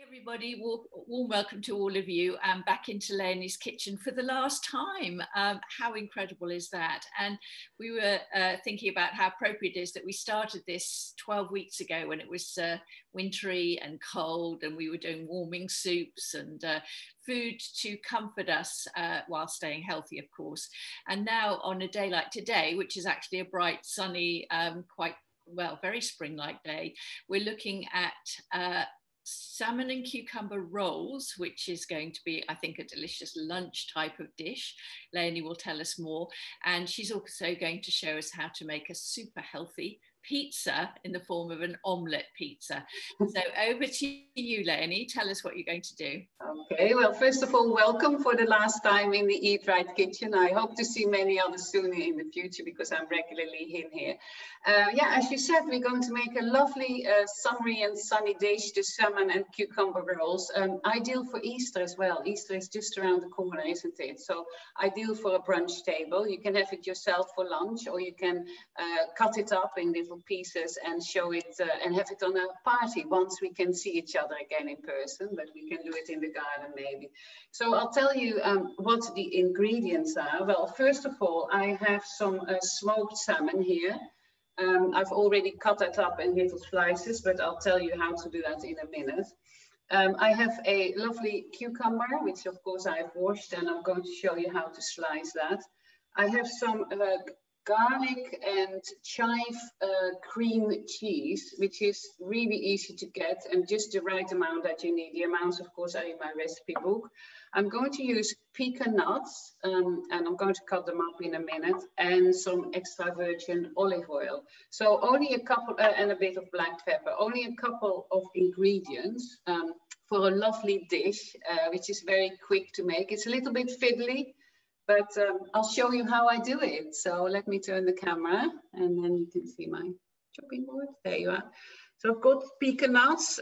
Everybody, warm welcome to all of you back into Leonie's kitchen for the last time. How incredible is that? And we were thinking about how appropriate it is that we started this 12 weeks ago when it was wintry and cold, and we were doing warming soups and food to comfort us while staying healthy, of course. And now on a day like today, which is actually a bright, sunny, very spring-like day, we're looking at salmon and cucumber rolls, which is going to be, I think, a delicious lunch type of dish. Leonie will tell us more. And she's also going to show us how to make a super healthy pizza in the form of an omelette pizza. So over to you, Leonie. Tell us what you're going to do. Okay, well, first of all, welcome for the last time in the EatWright kitchen. I hope to see many others soon in the future because I'm regularly in here. As you said, we're going to make a lovely summery and sunny dish, the salmon and cucumber rolls. Ideal for Easter as well. Easter is just around the corner, isn't it? So ideal for a brunch table. You can have it yourself for lunch, or you can cut it up in little pieces and show it and have it on a party once we can see each other again in person, but we can do it in the garden maybe. So I'll tell you what the ingredients are. Well, first of all, I have some smoked salmon here. I've already cut that up in little slices, but I'll tell you how to do that in a minute. I have a lovely cucumber, which of course I've washed, and I'm going to show you how to slice that. I have some garlic and chive cream cheese, which is really easy to get and just the right amount that you need. The amounts, of course, are in my recipe book. I'm going to use pecan nuts, and I'm going to cut them up in a minute, and some extra virgin olive oil. So only a couple, and a bit of black pepper, only a couple of ingredients for a lovely dish, which is very quick to make. It's a little bit fiddly, but I'll show you how I do it. So let me turn the camera and then you can see my chopping board. There you are. So I've got pecan nuts.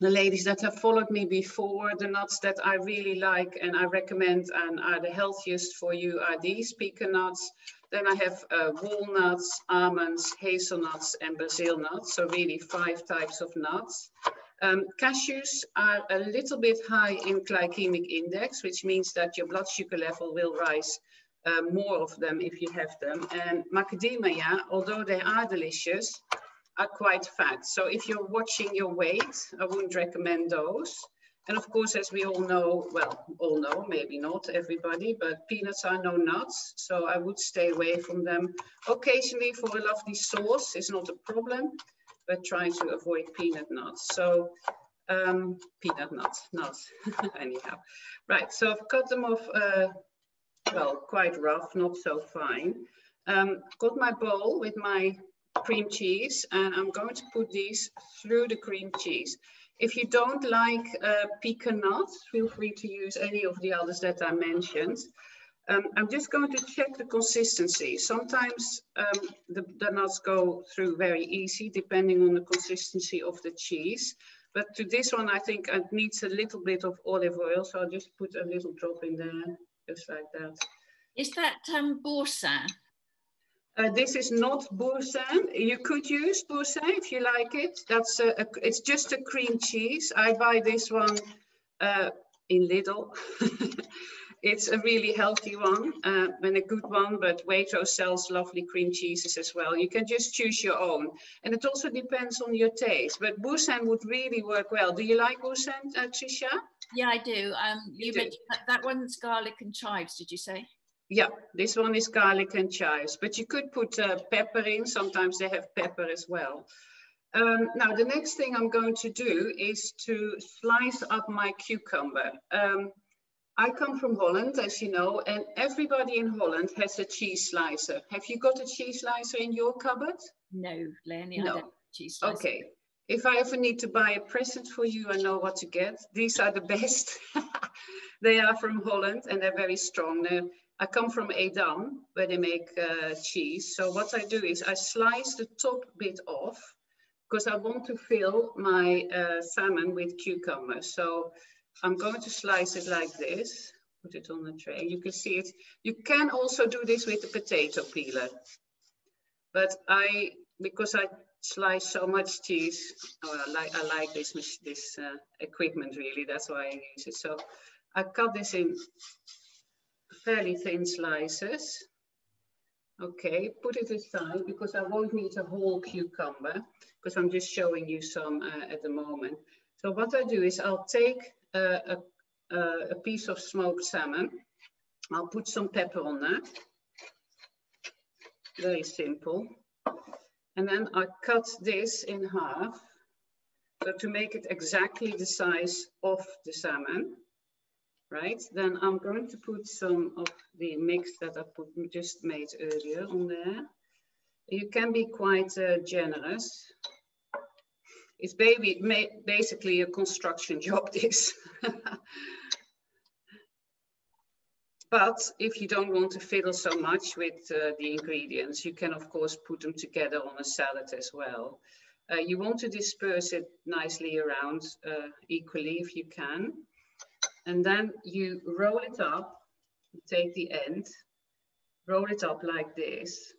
The ladies that have followed me before, the nuts that I really like and I recommend and are the healthiest for you are these pecan nuts. Then I have walnuts, almonds, hazelnuts and Brazil nuts. So really 5 types of nuts. Cashews are a little bit high in glycemic index, which means that your blood sugar level will rise more of them if you have them. And macadamia, although they are delicious, are quite fat. So if you're watching your weight, I wouldn't recommend those. And of course, as we all know, well, all know, maybe not everybody, but peanuts are no nuts. So I would stay away from them. Occasionally for a lovely sauce is not a problem, but try to avoid peanut nuts. So peanut nuts, anyhow. Right, so I've cut them off, well, quite rough, not so fine. Got my bowl with my cream cheese, and I'm going to put these through the cream cheese. If you don't like pecan nuts, feel free to use any of the others that I mentioned. I'm just going to check the consistency. Sometimes the nuts go through very easy, depending on the consistency of the cheese. But to this one, I think it needs a little bit of olive oil. So I'll just put a little drop in there, just like that. Is that boursin? This is not boursin. You could use boursin if you like it. That's it's just a cream cheese. I buy this one in Lidl. It's a really healthy one and a good one, but Waitrose sells lovely cream cheeses as well. You can just choose your own. And it also depends on your taste, but boursin would really work well. Do you like boursin, Tricia? Yeah, I do. You mentioned that one's garlic and chives, did you say? Yeah, this one is garlic and chives, but you could put pepper in. Sometimes they have pepper as well. Now, the next thing I'm going to do is to slice up my cucumber. I come from Holland, as you know, and everybody in Holland has a cheese slicer. Have you got a cheese slicer in your cupboard? No, Leonie, no. I don't have a cheese slicer. Okay. If I ever need to buy a present for you, I know what to get. These are the best. They are from Holland and they're very strong. I come from Edam, where they make cheese. So what I do is I slice the top bit off because I want to fill my salmon with cucumber. So I'm going to slice it like this, put it on the tray. You can see it. You can also do this with a potato peeler. But because I slice so much cheese. Oh, I like this equipment really. That's why I use it. So I cut this in fairly thin slices. Okay, put it aside because I won't need a whole cucumber because I'm just showing you some at the moment. So what I do is I'll take a piece of smoked salmon. I'll put some pepper on that. Very simple. And then I cut this in half. So to make it exactly the size of the salmon. Right, then I'm going to put some of the mix that I just made earlier on there. You can be quite generous. It's basically a construction job, this. But if you don't want to fiddle so much with the ingredients, you can of course put them together on a salad as well. You want to disperse it nicely around equally if you can. And then you roll it up, take the end, roll it up like this.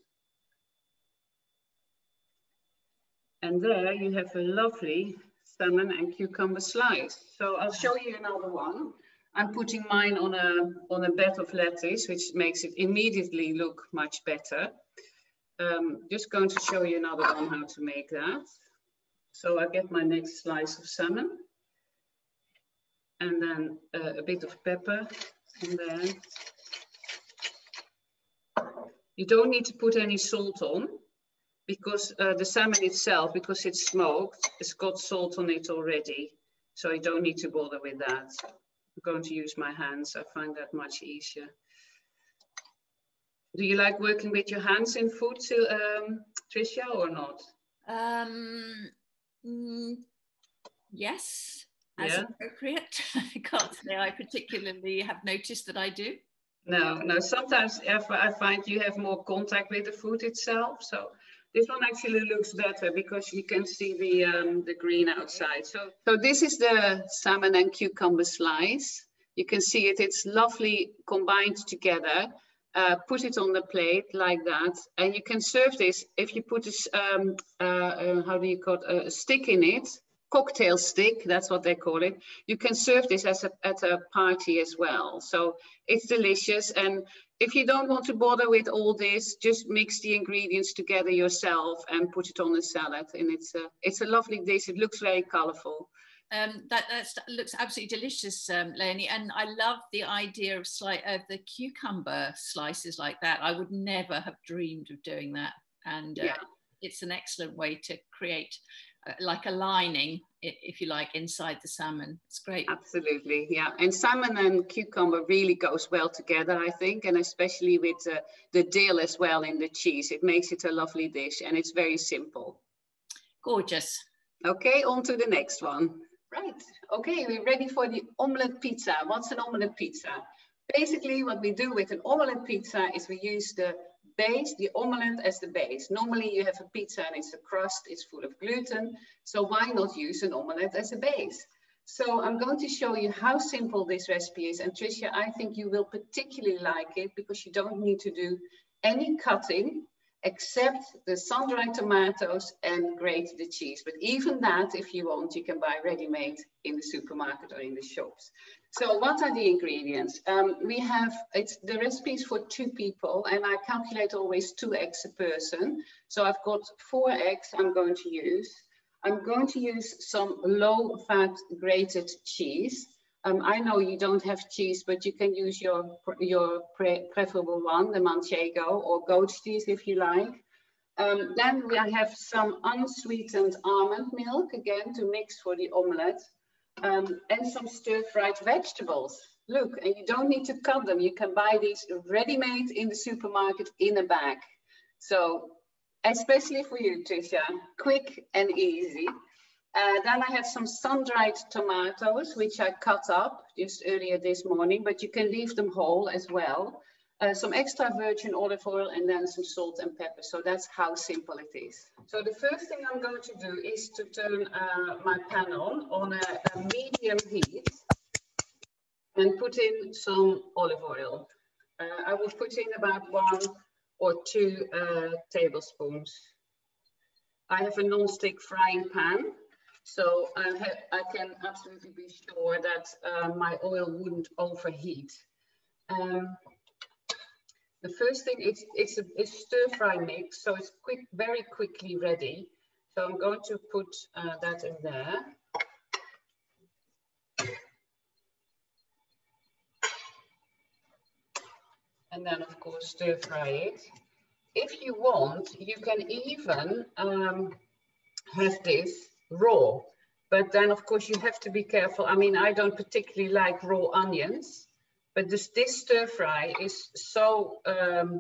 And there you have a lovely salmon and cucumber slice. So I'll show you another one. I'm putting mine on a bed of lettuce, which makes it immediately look much better. Just going to show you another one how to make that. So I get my next slice of salmon. And then a bit of pepper in there. You don't need to put any salt on because the salmon itself, because it's smoked, it's got salt on it already. So you don't need to bother with that. I'm going to use my hands. I find that much easier. Do you like working with your hands in food, Tricia, or not? Yes. As appropriate. I can't say I particularly have noticed that I do. No, sometimes I find you have more contact with the food itself. So this one actually looks better because you can see the green outside. So this is the salmon and cucumber slice. You can see it, it's lovely combined together. Put it on the plate like that. And you can serve this if you put how do you call it, a stick in it. Cocktail stick, that's what they call it. You can serve this at a party as well. So it's delicious. And if you don't want to bother with all this, just mix the ingredients together yourself and put it on a salad. And it's a lovely dish. It looks very colorful. That looks absolutely delicious, Leonie. And I love the idea of the cucumber slices like that. I would never have dreamed of doing that. And it's an excellent way to create like a lining, if you like, inside the salmon. It's great. Absolutely, yeah. And salmon and cucumber really goes well together, I think, and especially with the dill as well in the cheese. It makes it a lovely dish, and it's very simple. Gorgeous. Okay, on to the next one. Right. Okay, we're ready for the omelette pizza. What's an omelette pizza? Basically, what we do with an omelette pizza is we use the base, the omelette as the base. Normally you have a pizza and it's a crust, it's full of gluten. So why not use an omelette as a base? So I'm going to show you how simple this recipe is. And Tricia, I think you will particularly like it because you don't need to do any cutting except the sun-dried tomatoes and grate the cheese. But even that, if you want, you can buy ready-made in the supermarket or in the shops. So what are the ingredients? The recipe is for 2 people and I calculate always 2 eggs a person. So I've got 4 eggs I'm going to use. I'm going to use some low-fat grated cheese. I know you don't have cheese, but you can use your preferable one, the manchego or goat cheese if you like. Then I have some unsweetened almond milk, again, to mix for the omelette. And some stir-fried vegetables. Look, and you don't need to cut them. You can buy these ready-made in the supermarket in a bag. So, especially for you, Tricia, quick and easy. Then I have some sun-dried tomatoes, which I cut up just earlier this morning, but you can leave them whole as well. Some extra virgin olive oil and then some salt and pepper. So that's how simple it is. So the first thing I'm going to do is to turn my pan on a medium heat and put in some olive oil. I will put in about 1 or 2 tablespoons. I have a non-stick frying pan, so I can absolutely be sure that my oil wouldn't overheat. The first thing, it's a stir-fry mix, so it's very quickly ready. So I'm going to put that in there. And then, of course, stir-fry it. If you want, you can even have this raw. But then, of course, you have to be careful. I mean, I don't particularly like raw onions. But this stir fry is so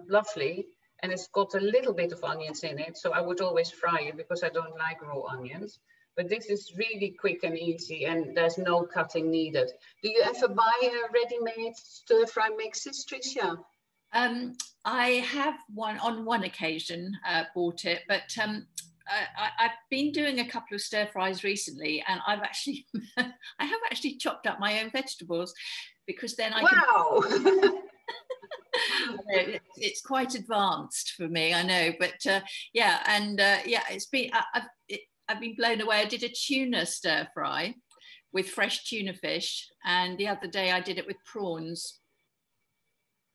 lovely, and it's got a little bit of onions in it. So I would always fry it because I don't like raw onions. But this is really quick and easy, and there's no cutting needed. Do you ever buy ready-made stir fry mixes, Tricia? I have on one occasion bought it, but I've been doing a couple of stir fries recently, and I have actually chopped up my own vegetables, because then I can. It's quite advanced for me, I know, but yeah, and yeah, it's been I've been blown away. I did a tuna stir fry with fresh tuna fish, and the other day I did it with prawns.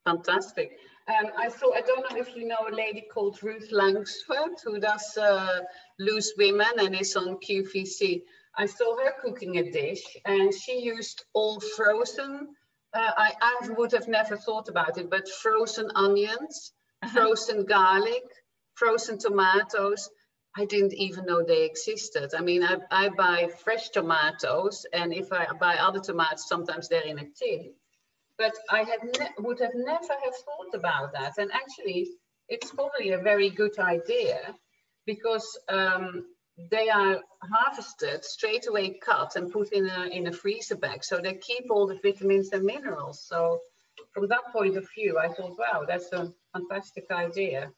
Fantastic. I don't know if you know a lady called Ruth Langsford, who does Loose Women and is on QVC. I saw her cooking a dish, and she used all frozen. I would have never thought about it, but frozen onions, frozen garlic, frozen tomatoes. I didn't even know they existed. I mean, I buy fresh tomatoes, and if I buy other tomatoes, sometimes they're in a tin. But I would have never have thought about that. And actually, it's probably a very good idea, because they are harvested, straight away cut and put in a freezer bag. So they keep all the vitamins and minerals. So from that point of view, I thought, wow, that's a fantastic idea.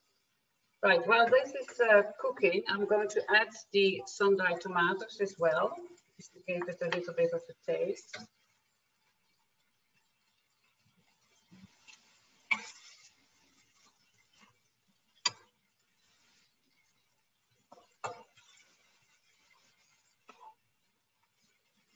Right, while this is cooking, I'm going to add the sun-dried tomatoes as well, just to give it a little bit of a taste.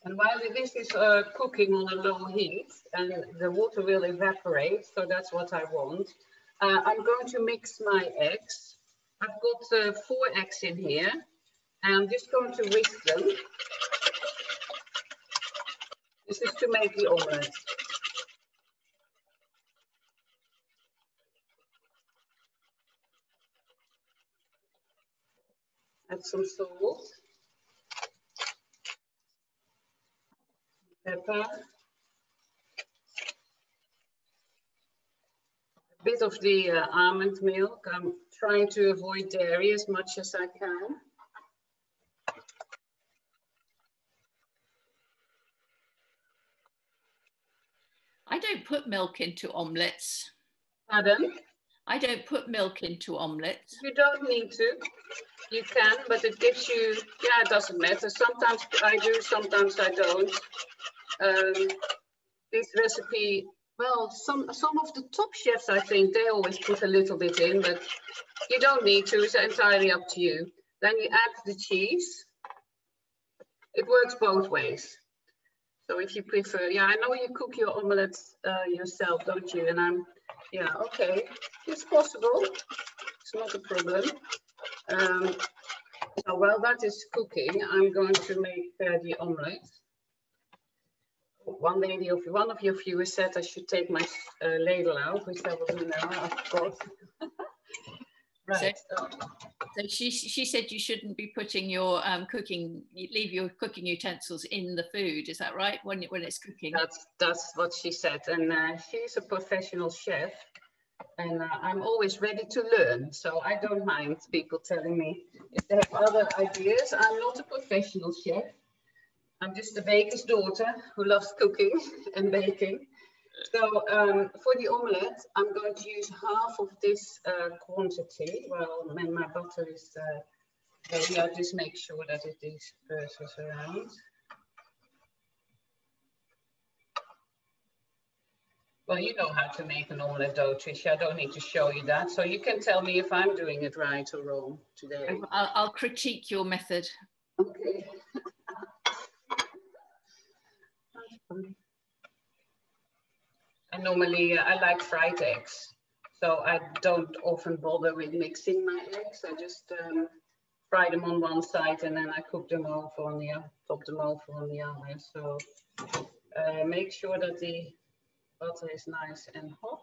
And while this is cooking on a low heat, and the water will evaporate, so that's what I want, I'm going to mix my eggs. I've got 4 eggs in here, and I'm just going to whisk them. This is to make the omelette. Add some salt. Pepper, a bit of the almond milk. I'm trying to avoid dairy as much as I can. I don't put milk into omelettes. Pardon? I don't put milk into omelettes. You don't need to. You can, but it gives you, yeah, it doesn't matter. Sometimes I do, sometimes I don't. This recipe, well, some of the top chefs, I think, they always put a little bit in, but you don't need to. It's entirely up to you. Then you add the cheese. It works both ways. So if you prefer, yeah, I know you cook your omelettes yourself, don't you? And yeah, okay, it's possible. It's not a problem. So while that is cooking, I'm going to make the omelette. One of your viewers said I should take my ladle out, which I will do now, of course. Right. So she said you shouldn't be putting your leave your cooking utensils in the food. Is that right? When it's cooking. That's what she said, and she's a professional chef, and I'm always ready to learn. So I don't mind people telling me if they have other ideas. I'm not a professional chef. I'm just a baker's daughter who loves cooking and baking. So for the omelette, I'm going to use half of this quantity. Well, when my butter is ready, I'll just make sure that it disperses around. Well, you know how to make an omelette dough, Tricia. I don't need to show you that. So you can tell me if I'm doing it right or wrong today. I'll critique your method. Okay. And normally I like fried eggs. So I don't often bother with mixing my eggs. I just fry them on one side and then I cook them over on the other, top them over on the other. So make sure that the butter is nice and hot.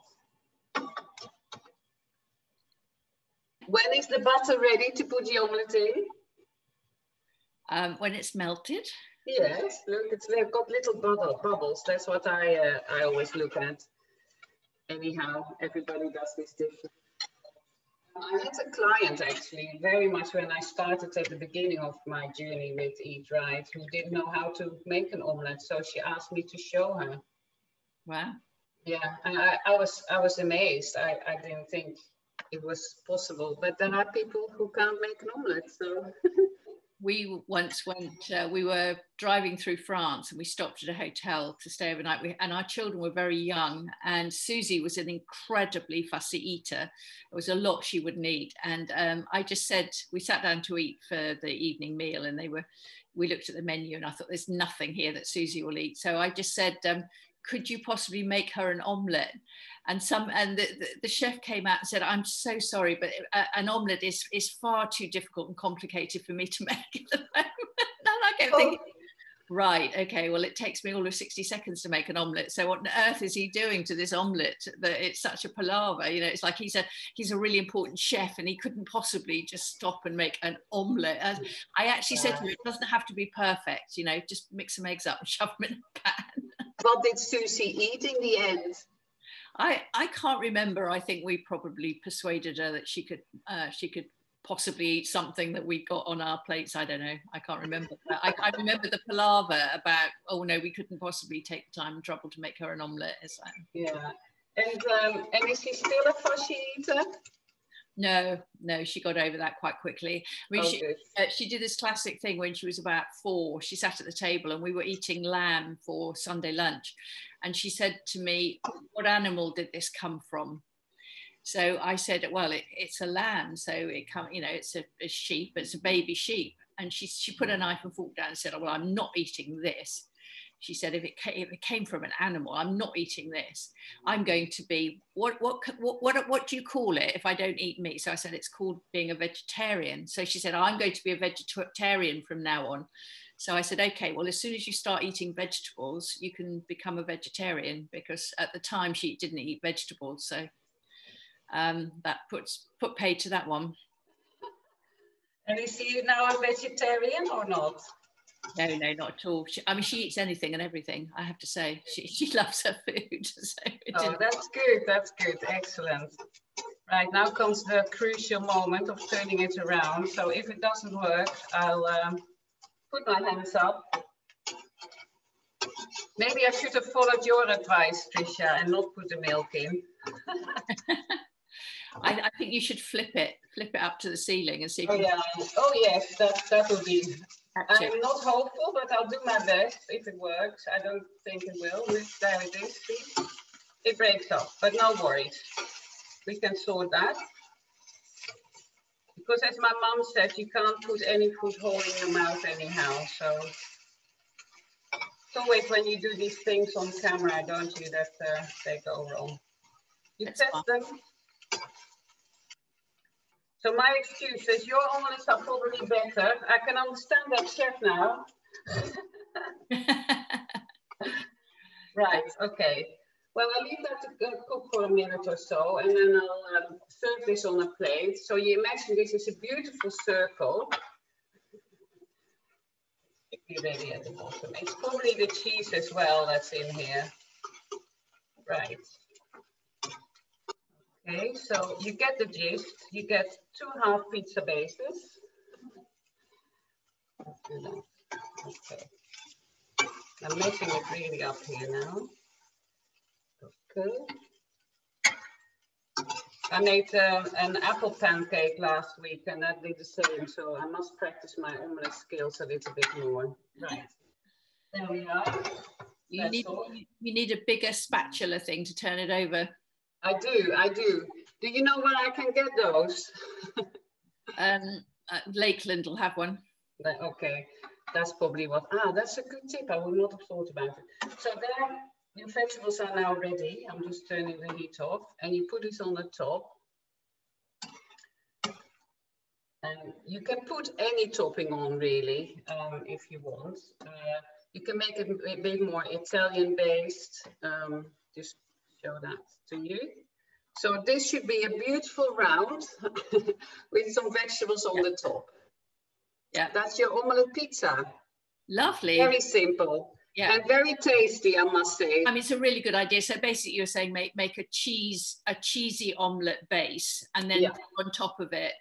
When is the butter ready to put the omelette in? When it's melted. Yes, look, they've got little bubbles. That's what I always look at. Anyhow, everybody does this different. I had a client actually, very much when I started at the beginning of my journey with EatWright, who didn't know how to make an omelette. So she asked me to show her. Wow. Yeah, and I was amazed. I didn't think it was possible, but there are people who can't make an omelette. So we once went, we were driving through France and we stopped at a hotel to stay overnight. And our children were very young, and Susie was an incredibly fussy eater. There was a lot she wouldn't eat. And I just said, we sat down to eat for the evening meal, and we looked at the menu and I thought, there's nothing here that Susie will eat. So I just said, could you possibly make her an omelette? And the chef came out and said, I'm so sorry, but an omelette is far too difficult and complicated for me to make at the moment. And I kept thinking, right, okay, well, it takes me all of 60 seconds to make an omelette. So what on earth is he doing to this omelette that it's such a palaver? You know, it's like he's a really important chef and he couldn't possibly just stop and make an omelette. I actually said to him, it doesn't have to be perfect, you know, just mix some eggs up and shove them in a pan. What did Susie eat in the end? I can't remember. I think we probably persuaded her that she could possibly eat something that we got on our plates. I don't know. I can't remember. I remember the palaver about, oh no, we couldn't possibly take the time and trouble to make her an omelette. Yeah. And is she still a fussy eater? No, she got over that quite quickly. I mean, she did this classic thing when she was about 4. She sat at the table and we were eating lamb for Sunday lunch. And she said to me, what animal did this come from? So I said, well, it's a lamb. So it's a sheep, it's a baby sheep. And she put a knife and fork down and said, oh, well, I'm not eating this. She said, if it came from an animal, I'm not eating this. I'm going to be, what do you call it if I don't eat meat? So I said, it's called being a vegetarian. So she said, I'm going to be a vegetarian from now on. So I said, okay, well, as soon as you start eating vegetables, you can become a vegetarian, because at the time she didn't eat vegetables. So that put paid to that one. And is she now a vegetarian or not? No, not at all. She eats anything and everything, I have to say. She loves her food. So that's good. That's good. Excellent. Right, now comes the crucial moment of turning it around. So if it doesn't work, I'll put my hands up. Maybe I should have followed your advice, Tricia, and not put the milk in. I think you should flip it up to the ceiling and see. Oh yes, that will be. I'm not hopeful, but I'll do my best if it works. I don't think it will. There it is. See? It breaks off, but no worries. We can sort that. Because as my mum said, you can't put any food whole in your mouth anyhow. So it's always when you do these things on camera, don't you, that they go wrong. You test them. So my excuse is your omelettes are probably better. I can understand that, chef, now. Right, okay. Well, I'll leave that to cook for a minute or so, and then I'll serve this on a plate. So you imagine this is a beautiful circle. Be ready at the bottom. It's probably the cheese as well that's in here. Right. Okay, so you get the gist. You get 2½ pizza bases. Let's do that. Okay. I'm messing it really up here now. Okay. I made an apple pancake last week and that did the same, so I must practice my omelette skills a little bit more. Right. There we are. You need a bigger spatula thing to turn it over. I do. Do you know where I can get those? Lakeland will have one. Okay, that's probably what. That's a good tip. I would not have thought about it. So there, your vegetables are now ready. I'm just turning the heat off, and you put it on the top. And you can put any topping on, really, if you want. You can make it a bit more Italian-based. Just show that to you. So this should be a beautiful round with some vegetables on the top. Yeah, that's your omelette pizza. Lovely. Very simple. Yeah. And very tasty, I must say. I mean, it's a really good idea. So basically you're saying make a cheesy omelette base, and then put on top of it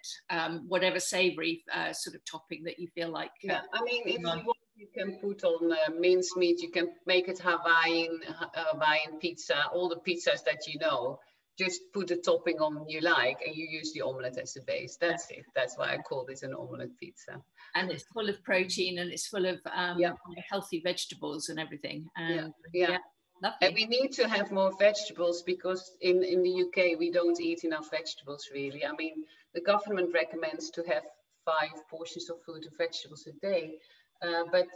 whatever savory sort of topping that you feel like. Yeah, I mean, if you want, you can put on mincemeat, you can make it Hawaiian pizza, all the pizzas that you know. Just put the topping on you like, and you use the omelette as a base. That's it. That's why I call this an omelette pizza. And it's full of protein, and it's full of healthy vegetables and everything. And yeah. Lovely. And we need to have more vegetables, because in the UK we don't eat enough vegetables, really. I mean, the government recommends to have 5 portions of fruit and vegetables a day. But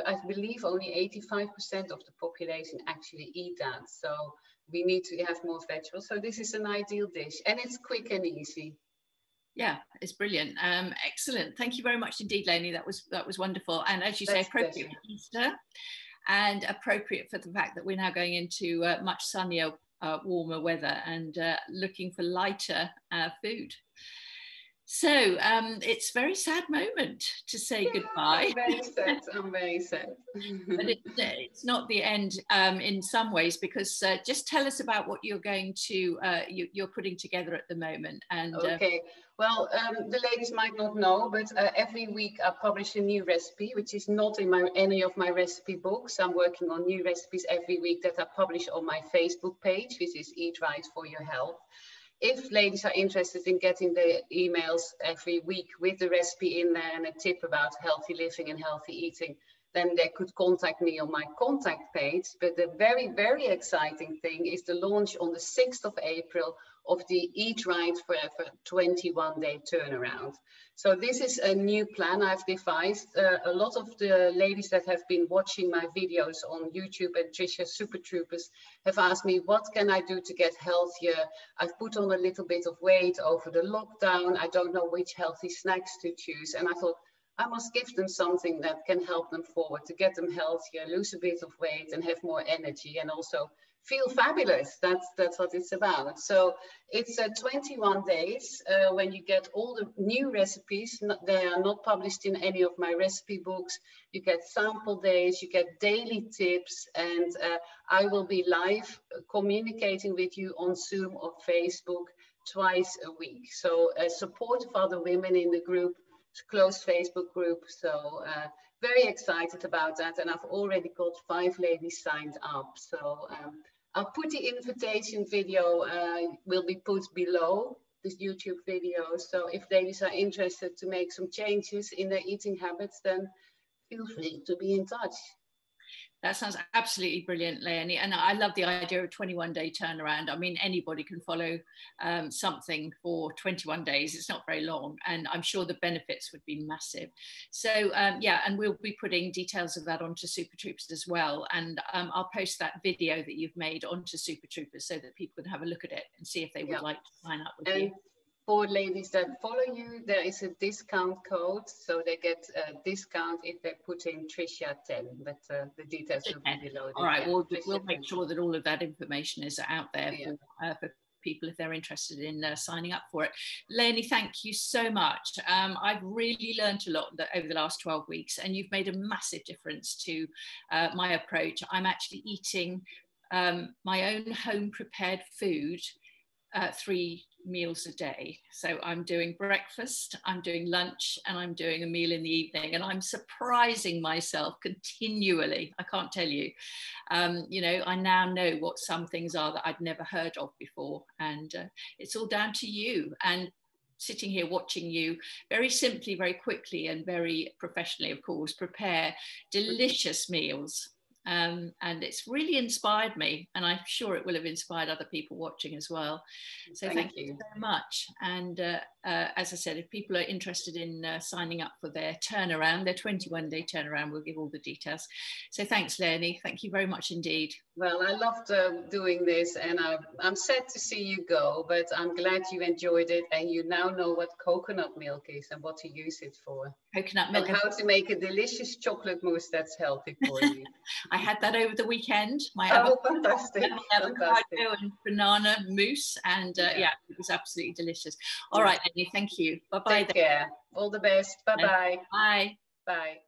I believe only 85% of the population actually eat that. So we need to have more vegetables. So this is an ideal dish, and it's quick and easy. Yeah, it's brilliant. Excellent. Thank you very much indeed, Leonie. That was wonderful. And as you say, appropriate for Easter, and appropriate for the fact that we're now going into much sunnier, warmer weather, and looking for lighter food. So it's a very sad moment to say goodbye. I'm very sad. But it's not the end in some ways, because just tell us about what you're going to, you're putting together at the moment. And okay, well, the ladies might not know, but every week I publish a new recipe, which is not in any of my recipe books. I'm working on new recipes every week that I publish on my Facebook page, which is Eat Right for Your Health. If ladies are interested in getting the emails every week with the recipe in there and a tip about healthy living and healthy eating, then they could contact me on my contact page. But the very, very exciting thing is the launch on the 6th of April of the Eat Right Forever 21-day turnaround. So this is a new plan I've devised. A lot of the ladies that have been watching my videos on YouTube and Tricia Super Troopers have asked me, what can I do to get healthier? I've put on a little bit of weight over the lockdown. I don't know which healthy snacks to choose. And I thought, I must give them something that can help them forward, to get them healthier, lose a bit of weight and have more energy, and also feel fabulous. That's what it's about. So it's 21 days when you get all the new recipes. They are not published in any of my recipe books. You get sample days, you get daily tips, and I will be live communicating with you on Zoom or Facebook twice a week. So support of other women in the group, closed Facebook group. So very excited about that, and I've already got 5 ladies signed up. So I'll put the invitation video will be put below this YouTube video. So if ladies are interested to make some changes in their eating habits, then feel free to be in touch. That sounds absolutely brilliant, Leonie. And I love the idea of 21-day turnaround. I mean, anybody can follow something for 21 days. It's not very long. And I'm sure the benefits would be massive. So yeah, and we'll be putting details of that onto Super Troopers as well. And I'll post that video that you've made onto Super Troopers so that people can have a look at it and see if they would like to sign up with you. For ladies that follow you, there is a discount code, so they get a discount if they put in Tricia 10, but the details will be below. All right, we'll make sure that all of that information is out there for people if they're interested in signing up for it. Leonie, thank you so much. I've really learned a lot over the last 12 weeks, and you've made a massive difference to my approach. I'm actually eating my own home prepared food 3 meals a day. So I'm doing breakfast, I'm doing lunch, and I'm doing a meal in the evening, and I'm surprising myself continually. I can't tell you. You know, I now know what some things are that I'd never heard of before, and it's all down to you and sitting here watching you very simply, very quickly, and very professionally, of course, prepare delicious meals and it's really inspired me, and I'm sure it will have inspired other people watching as well. So thank you so much. And as I said, if people are interested in signing up for their turnaround, their 21-day turnaround, we'll give all the details. So thanks, Leonie. Thank you very much indeed. Well, I loved doing this, and I'm sad to see you go, but I'm glad you enjoyed it, and you now know what coconut milk is and what to use it for. Coconut milk. And how to make a delicious chocolate mousse that's healthy for you. I had that over the weekend. Fantastic. Avocado and banana mousse, and yeah, it was absolutely delicious. All right, Leonie, thank you. Bye-bye. Take care. All the best. Bye-bye. Bye. Bye.